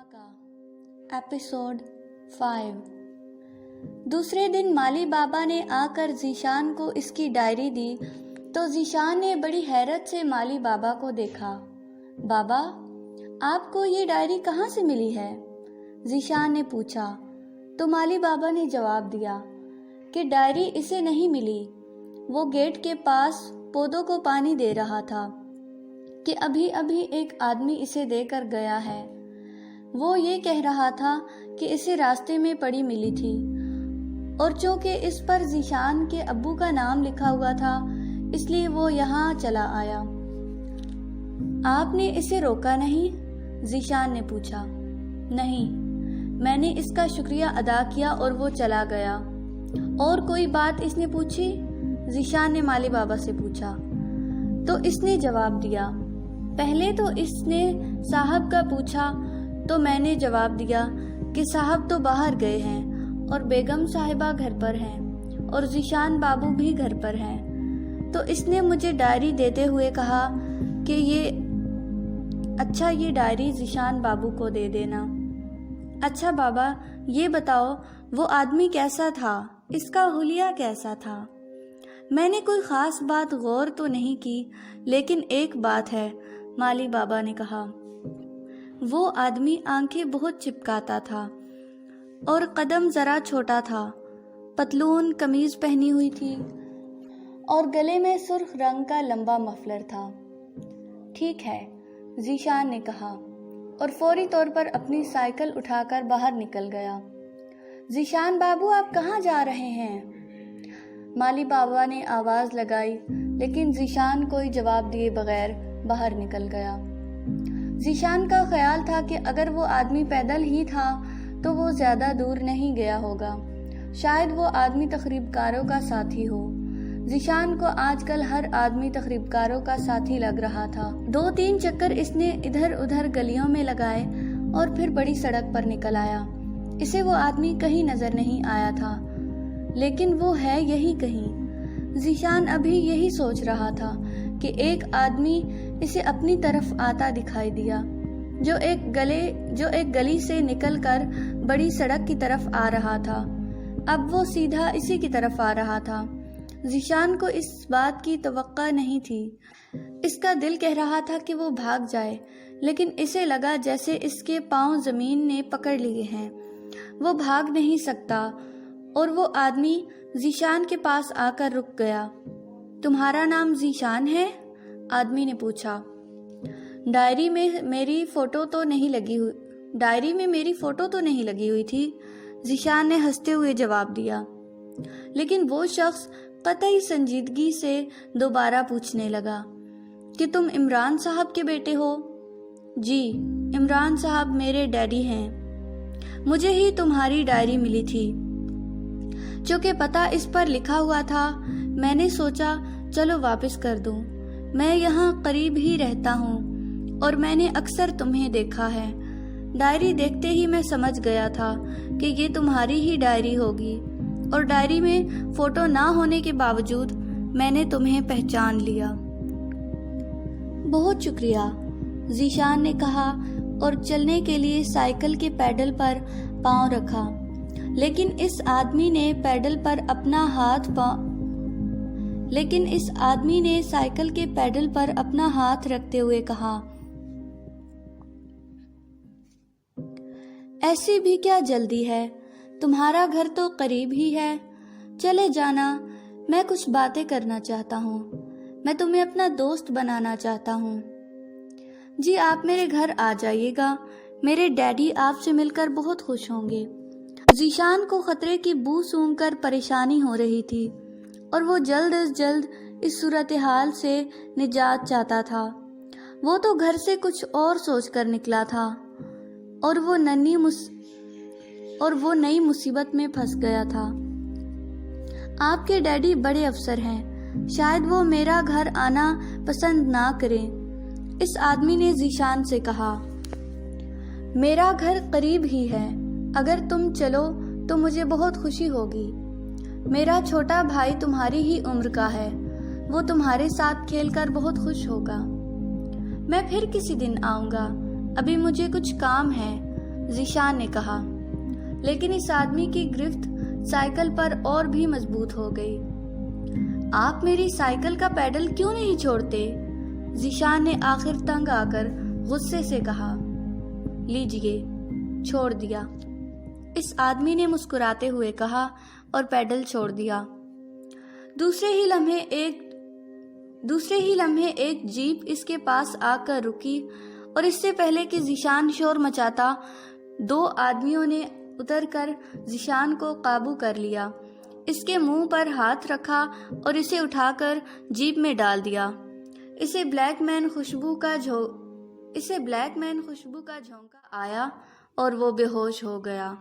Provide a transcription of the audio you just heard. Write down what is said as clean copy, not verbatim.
धमाका एपिसोड 5। दूसरे दिन माली बाबा ने आकर ज़ीशान को इसकी डायरी दी तो ज़ीशान ने बड़ी हैरत से माली बाबा को देखा। बाबा, आपको ये डायरी कहाँ से मिली है? ज़ीशान ने पूछा तो माली बाबा ने जवाब दिया कि डायरी इसे नहीं मिली। वो गेट के पास पौधों को पानी दे रहा था कि अभी अभी एक आदमी इसे देकर गया है। वो ये कह रहा था कि इसे रास्ते में पड़ी मिली थी और चूंकि इस पर ज़ीशान के अब्बू का नाम लिखा हुआ था इसलिए वो यहाँ चला आया। आपने इसे रोका नहीं? ज़ीशान ने पूछा। नहीं, मैंने इसका शुक्रिया अदा किया और वो चला गया। और कोई बात इसने पूछी? ज़ीशान ने माली बाबा से पूछा तो इसने जवाब दिया। पहले तो इसने साहब का पूछा तो मैंने जवाब दिया कि साहब तो बाहर गए हैं और बेगम साहिबा घर पर हैं और ज़ीशान बाबू भी घर पर हैं। तो इसने मुझे डायरी देते हुए कहा कि ये डायरी ज़ीशान बाबू को दे देना। अच्छा बाबा, ये बताओ वो आदमी कैसा था? इसका हुलिया कैसा था? मैंने कोई ख़ास बात गौर तो नहीं की, लेकिन एक बात है, माली बाबा ने कहा। वो आदमी आंखें बहुत चिपकाता था और कदम ज़रा छोटा था, पतलून कमीज़ पहनी हुई थी और गले में सुर्ख रंग का लंबा मफलर था। ठीक है, ज़ीशान ने कहा और फौरी तौर पर अपनी साइकिल उठाकर बाहर निकल गया। ज़ीशान बाबू, आप कहाँ जा रहे हैं? माली बाबा ने आवाज़ लगाई, लेकिन ज़ीशान कोई जवाब दिए बगैर बाहर निकल गया। ज़ीशान का ख्याल था कि अगर वो आदमी पैदल ही था तो वो ज़्यादा दूर नहीं गया होगा। शायद वो आदमी तकरीबकारों का साथी हो। ज़ीशान को आजकल हर आदमी तकरीबकारों का साथी लग रहा था। 2-3 चक्कर इसने इधर उधर गलियों में लगाए और फिर बड़ी सड़क पर निकल आया। इसे वो आदमी कहीं नजर नहीं आया था, लेकिन वो है यही कहीं। ज़ीशान अभी यही सोच रहा था कि एक आदमी इसे अपनी तरफ आता दिखाई दिया, जो एक गली से निकलकर बड़ी सड़क की तरफ आ रहा था। अब वो सीधा इसी की तरफ आ रहा था। ज़ीशान को इस बात की तवक्का नहीं थी। इसका दिल कह रहा था कि वो भाग जाए, लेकिन इसे लगा जैसे इसके पांव जमीन ने पकड़ लिए हैं। वो भाग नहीं सकता और वो आदमी ज़ीशान के पास आकर रुक गया। तुम्हारा नाम ज़ीशान है? आदमी ने पूछा। डायरी में मेरी फोटो तो नहीं लगी हुई थी, ज़ीशान ने हंसते हुए जवाब दिया। लेकिन वो शख्स कतई संजीदगी से दोबारा पूछने लगा कि तुम इमरान साहब के बेटे हो? जी, इमरान साहब मेरे डैडी हैं। मुझे ही तुम्हारी डायरी मिली थी। चूँकि पता इस पर लिखा हुआ था, मैंने सोचा चलो वापस कर दूं। मैं यहाँ करीब ही रहता हूँ और मैंने अक्सर तुम्हें देखा है। डायरी देखते ही मैं समझ गया था कि ये तुम्हारी ही डायरी होगी और डायरी में फोटो ना होने के बावजूद मैंने तुम्हें पहचान लिया। बहुत शुक्रिया, ज़ीशान ने कहा और चलने के लिए साइकिल के पैडल पर पाँव रखा। लेकिन इस आदमी ने साइकिल के पैडल पर अपना हाथ रखते हुए कहा, ऐसी भी क्या जल्दी है? तुम्हारा घर तो करीब ही है, चले जाना। मैं कुछ बातें करना चाहता हूँ। मैं तुम्हें अपना दोस्त बनाना चाहता हूँ। जी, आप मेरे घर आ जाइएगा। मेरे डैडी आपसे मिलकर बहुत खुश होंगे। ज़ीशान को खतरे की बू सूंघकर परेशानी हो रही थी और वो जल्द अज जल्द इस सूरत-ए-हाल से निजात चाहता था। वो तो घर से कुछ और सोचकर निकला था और वो नई मुसीबत में फंस गया था। आपके डैडी बड़े अफसर हैं, शायद वो मेरा घर आना पसंद ना करें। इस आदमी ने ज़ीशान से कहा, मेरा घर करीब ही है। अगर तुम चलो तो मुझे बहुत खुशी होगी। मेरा छोटा भाई तुम्हारी ही उम्र का है, वो तुम्हारे साथ खेलकर बहुत खुश होगा। मैं फिर किसी दिन आऊँगा, अभी मुझे कुछ काम है। ذیشان نے کہا، لیکن اس آدمی کی گرفت سائیکل پر اور بھی مضبوط ہو گئی۔ آپ میری سائیکل کا پیڈل کیوں نہیں چھوڑتے؟ ذیشان نے آخر تنگ آ کر غصے سے کہا۔ لیجئے، چھوڑ دیا، اس آدمی نے مسکراتے ہوئے کہا اور پیڈل چھوڑ دیا۔ دوسرے ہی لمحے ایک جیپ اس کے پاس آ کر رکی اور اس سے پہلے کہ ذیشان شور مچاتا، 2 آدمیوں نے اتر کر ذیشان کو قابو کر لیا، اس کے منہ پر ہاتھ رکھا اور اسے اٹھا کر جیپ میں ڈال دیا۔ اسے بلیک مین خوشبو کا جھونکا آیا اور وہ بے ہوش ہو گیا۔